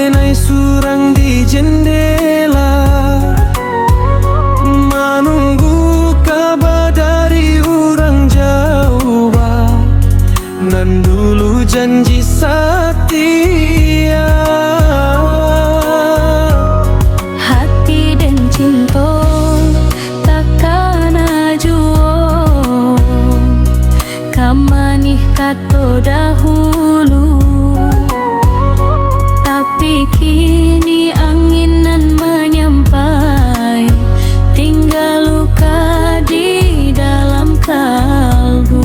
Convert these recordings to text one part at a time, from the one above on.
denai surang di jendela, menunggu kabar dari orang jauh. Nan dulu janji setia, hati dan cinta takkan ajuo, kamanih kato dahulu. Tapi kini anginan menyampai, tinggal luka di dalam kalbu.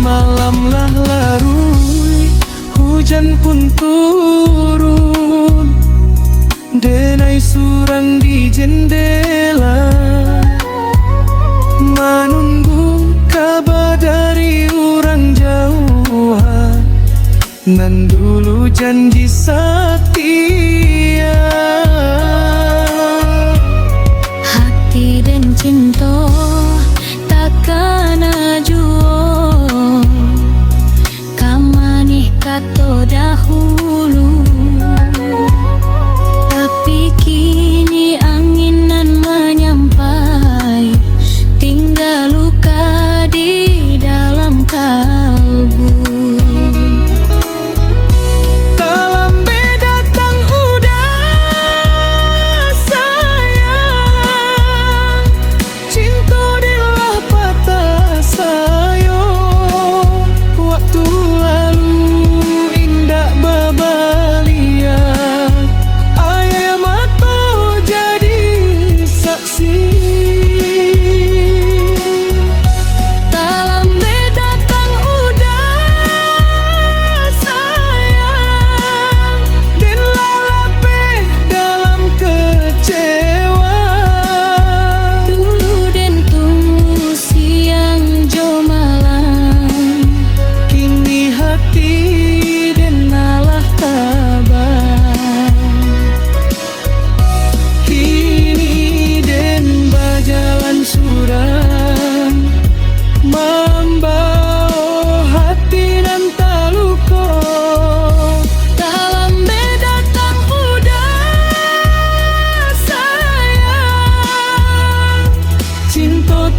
Malamlah larui, hujan pun turun, denai surang di jendela, menunggu kabar dari orang jauhan. Nan dulu janji setia, hati dan cinta takkan ajuo, kamanih kato dahulu. Tapi kini anginan menyampai, tinggal luka di dalam kalbu.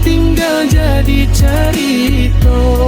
Tinggal jadi cerita.